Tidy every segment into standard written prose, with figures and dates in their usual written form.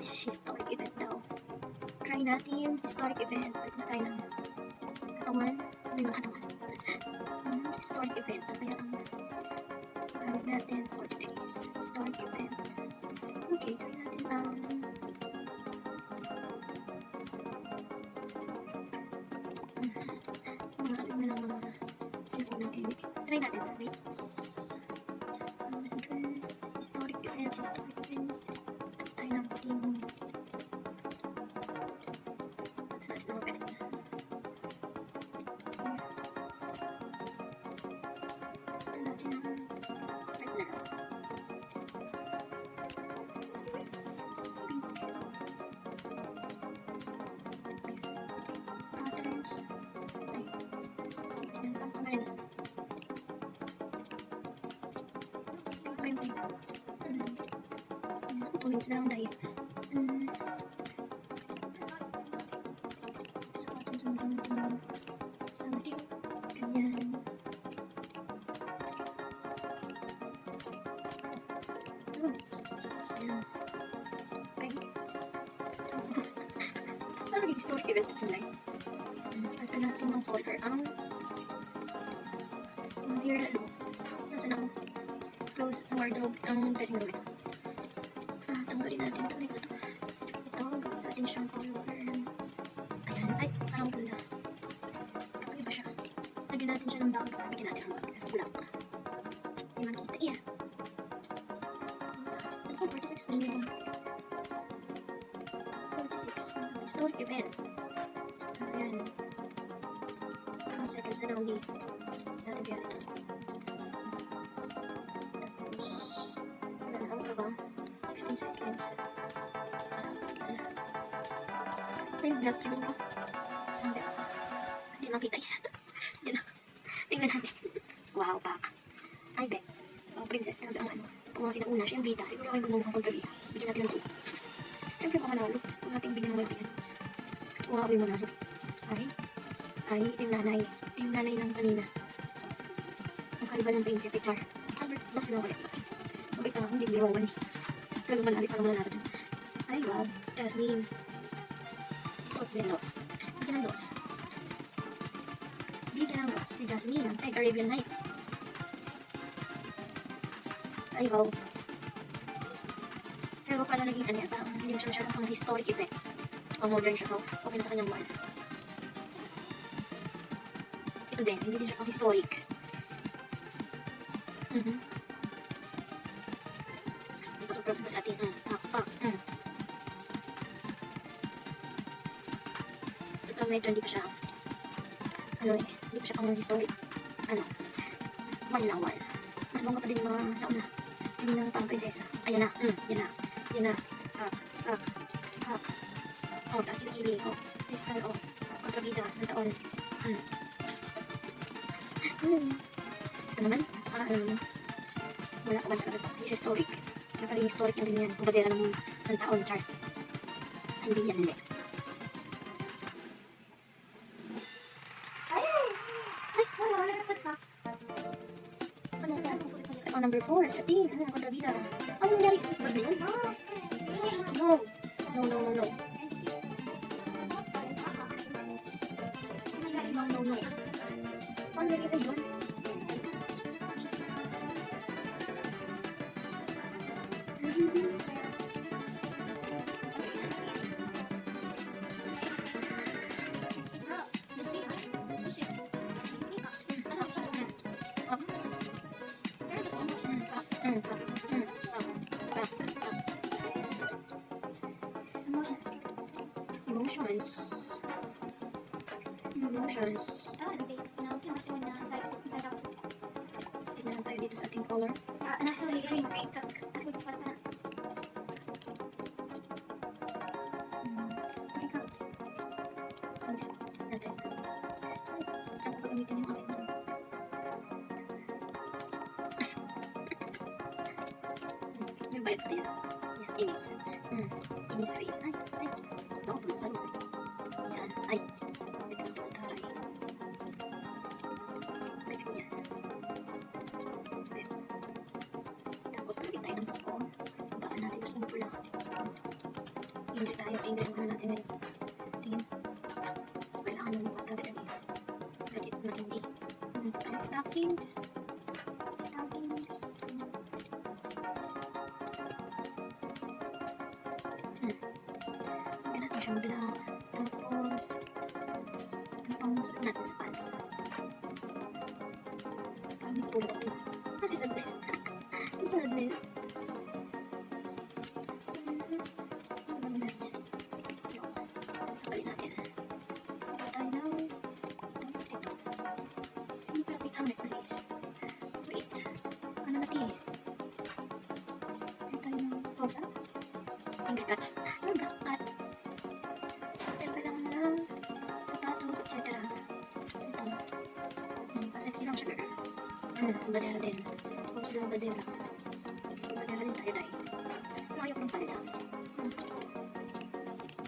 is historic event daw. Try natin historic event. Balik na tayo ng katawan. Ano yung katawan? Historic event. Ano kaya ang gamit natin for today's historic event? Okay, try natin ang mga cellphone natin. Try natin. Wait. Historic events. Tayo ng ating tuwings na lang dahil something ganyan. Ayan. Ano yung historic event na tulay? Pagka natin ang folder ang here na doon. Nasa na close wardrobe ang dressing room ito. Tanggalin natin ito. Ito, gawin natin siyang folder. Ayan, ay, parang ganda. Okay ba siya? Lagyan natin siya ng bag. Lagyan natin ang bag. Black. Hindi man kita. Iya. Ito, 46 na yun. 46. Historic event. Ayan. 1 seconds na lang ulit. Natin kaya ito. Tapos, wala na ako ba? 16 seconds. Ay, black siguro. Saan ba? Hindi makita yan. Yan na. Tingnan natin. Wow, back. Ay, bet. Ang princess talaga ang ano. Kung mga sinauna siya yung bita. Siguro may bumubang kontrabida. Bigyan natin ng 2. Siyempre mamanalo. Kung natin bigyan ng malbihan. Kung ako yung manalo. Ay, ito yung nanay. Ito yung nanay ng kanina. Ang kaliban ng prinsipe, Char. Albert, dos sila ulit. Mabait na ako, hindi birawan eh. Talagang manali para manalo dyan. Ay, wow. Jasmine. Dos din, dos. Bigyan ng dos. Bigyan ng dos. Si Jasmine. Ay, Arabian Nights. Ay, wow. Pero pala naging ano yan, parang hindi na siya masyadong pang historic event. O modern siya, so okay na sa kanyang wall. Ito din, hindi din siya pang historic. Pasok pa sa atin. Ito medyo hindi pa siya ano eh, hindi pa siya pang historic. Ano? Wall lang, wall. Mas bongga pa din yung mga nauna. Hindi na pang prinsesa. Ayan na. Yan na. Up. Oh, taas kilikili. Oh, crystal. Oh, kontrabida ng taon. Ito naman. Ano naman. Wala ka ba sa kalat? Hindi siya historic. Kaya pala yung historic yung ganyan. Kung badera ng taon, chart. Hindi yan, hindi. Ay, wala na sa ano, number 4, sa ating, kontrabida. Ano nangyari? Bag na yun? No. Paano nangyari yun? Emotions. Tingnan lang tayo dito sa ating color. Yung bite ko yan. Yan, inis. Inis face. Ay. Ako, pulusan mo. Yan. Ay. Ito ang taray. Ito yan. Tapos, pagkita tayo ng buko. Baan natin mas pula. natin ngayon. Tingin. So, kailangan nung makatanggal dyan is get it matindi. Tayo stockings. Stockings. Lagyan natin siyang black. Tapos, ano pang masarap natin sa pants? Parang may tulad ito. Ah, si Sadness. Si Sadness. Sabalin natin. Tayo ng dito. Hindi pala pitang necklace. Wait. Ano mati? Tayo ng pausa. Finger cut. Ano black cut? Tayo kailangan ng sapatos, etc. Ito. Sexy lang siya, girl. Badera din. Kung sila badera. Badera din tayo tayo. Pero ayaw ko ng palila. Gusto ko.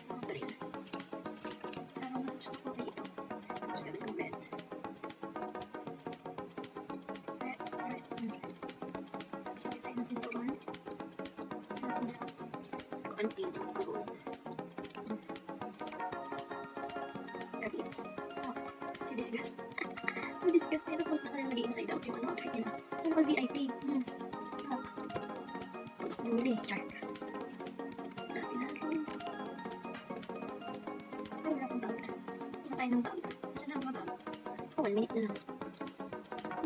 Ako pa rin. Pero gusto ko pa ito. Tapos gawin kong red. Red. Tapos tayo ng sinturon. Ito na. Konti. Bagoon. Gawin. Si Disgust. Si Disgust nila kung nakalagay inside out yung outfit nila. Sana all VIP. Bumili. Char. Grabe natin. Ay, wala akong bag. Wala tayo ng bag. Saan na mga bag? 1 minute na lang.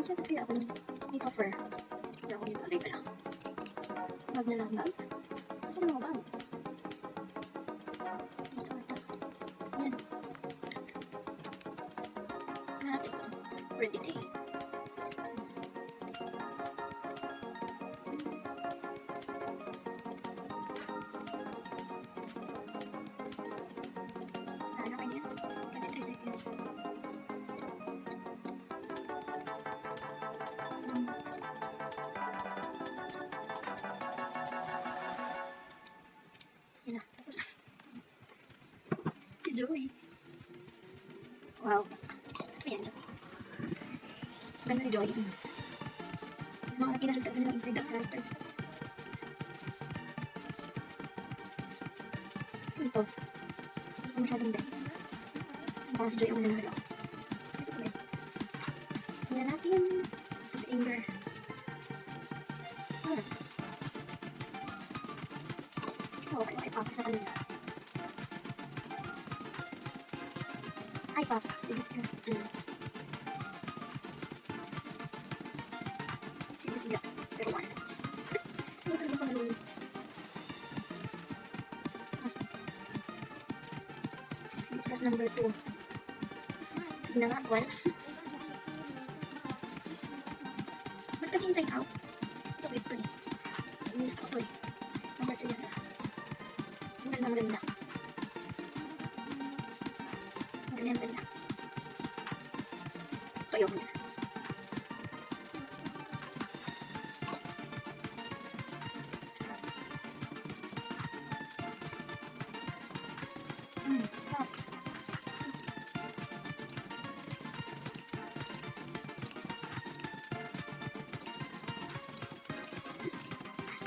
Diyan kaya ako ng may offer. Wala akong yung bagay pa lang. Bag na lang bag. Saan na mga bag? Dito ata. Ayan. Natin. Ready day. Ano kanya? 23 seconds. Yan na. Tapos na. Si Joey. Wow. Gusto mo yan, Joey? Ganda ni Joey. Mga kinaragdag na nilang inside the characters. Sino to? Hindi ko masyadong bet. Mukhang si Joey ang nanalo. Ito ko bet. Tingnan natin. Ito si Amber. Ah. Okay, papa sa kanila. Ay, papa. Si Disgust. Si Disgust. Pero 1. Ano talaga pala nun? Si Disgust number 2. Sige na nga, 1. Ba't kasi inside out? Ito, ito eh. News ko ito eh. Number 3 yan. Maganda, maganda. Maganda, maganda. Ito, ayoko niya. Sarap.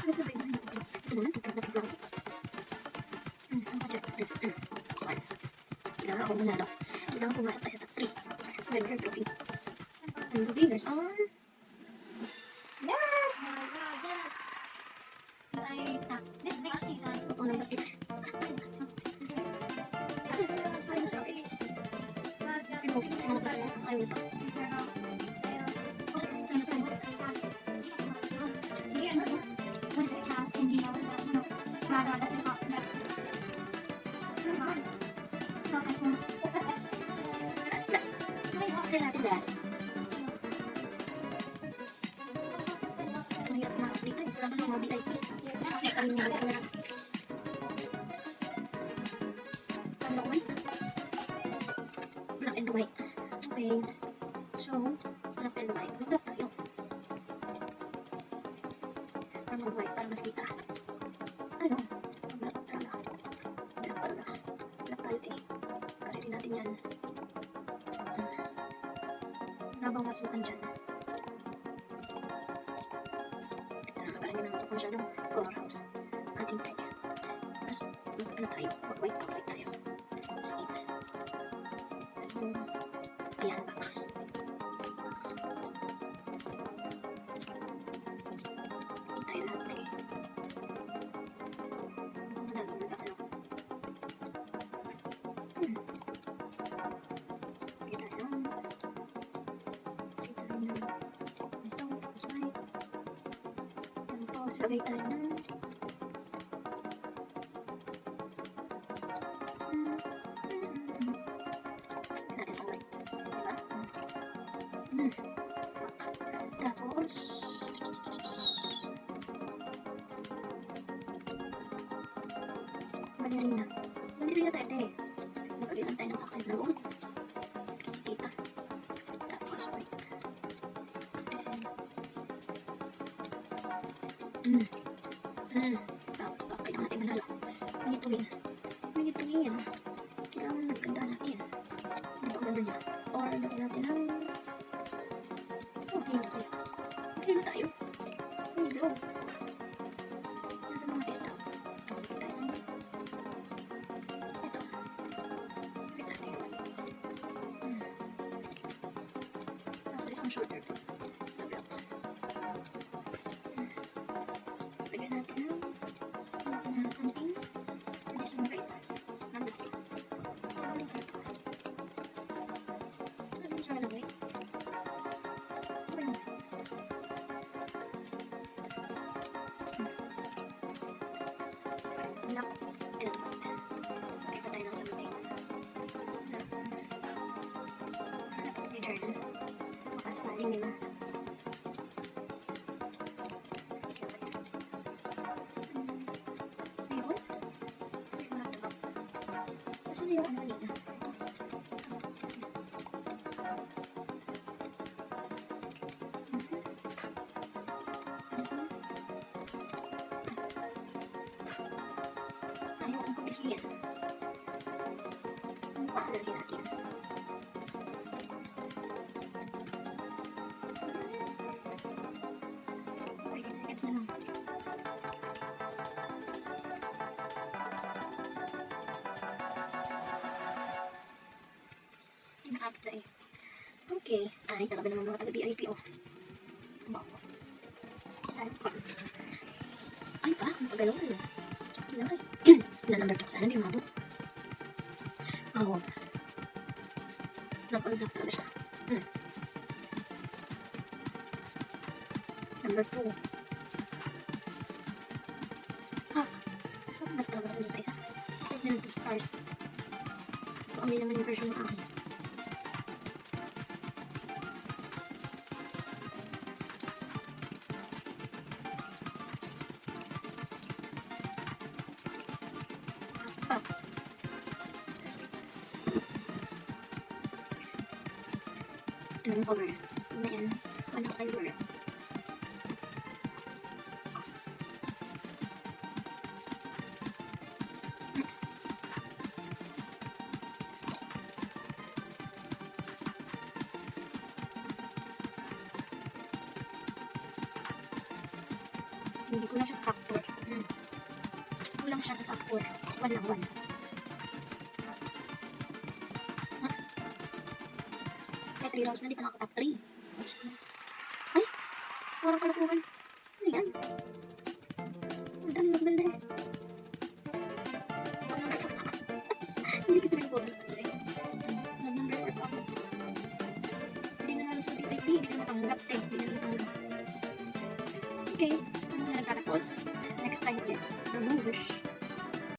Ano sa baby? Ito naman, tutagdatig lang. Ang budget. 1. Kailangan ako manalo. Kailangan pumasok tayo sa top 3. Well, girl trophy. And the winners are... Ako number 8. Ayaw sa akin. Pero okay sa mga klase. Ayaw ito. Last. Try natin last. Mahirap pumasok dito eh. Wala ba ng mga VIP? Hindi kami nyo. Ano ba white? Black and white. Okay. So, black and white. Mag-black tayo. Para mag-white. Para mas kita. Ano? Mag-black talaga. Black talaga. Black tayo eh. Karirin natin yan. Habang masukan dyan. Ito naman, parang hindi naman ito masyadong powerhouse. Ating peg. Tapos, Ano tayo? Mag-white tayo. Sige. Ayan, back. Hindi tayo lahat eh. Ano na lang, ano? Hindi tayo. Ito, tapos white. Tapos lagay tayo ng tapos ballerina tayo eh. Naglagay lang tayo ng accent na loob. Kita. Tapos white. Tapos kailangan natin manalo. Manituin. Kailangan maganda natin. Hindi ba ang ganda niya? Or lagyan natin ng okay na kaya. Okay na tayo. Hello. Nasa mga pista. Ito, lagyan tayo ng ito. Lagyan natin yung white. Tapos isang shoulder to. Na black. Lagyan natin ng something. Isang white. Na black. Ano ito? Ano siya na white? Black and white. Okay pa tayo ng something. Dapat ni journal. Makaspaling nila. Ayun. Ayun na ito. Saan yung ano nila? Ayaw kong kubihin. Ano pa ang lalagyan natin? 30 seconds na lang. Ina-up na eh. Okay. Ay, talaga naman mga taga-VIP oh. Wow. Ay pa, napagalaw na. Na number 2, sana hindi umabot. Oo. Nag-unlock talaga siya. Number 2. So, nag-talaga sa dito isa. Kasi na 2 stars. Ito ang may naman yung version ng akin. Ito yung cover. Ano yan? Walang silver. Hindi ko lang siya sa factor. Kulang siya sa factor. 1 lang 1. Kaya 3 rounds na, di pa nakaka-top 3. Ay! Parang kalapuran. Ano yan? Ang dami maganda eh. Hindi kasi rin po. Nag-number 4 pa ako. Hindi na nalang sa VIP. Hindi na matanggap eh. Hindi na matanggap. Okay. Ano na nagtatapos? Next time ulit. Babush!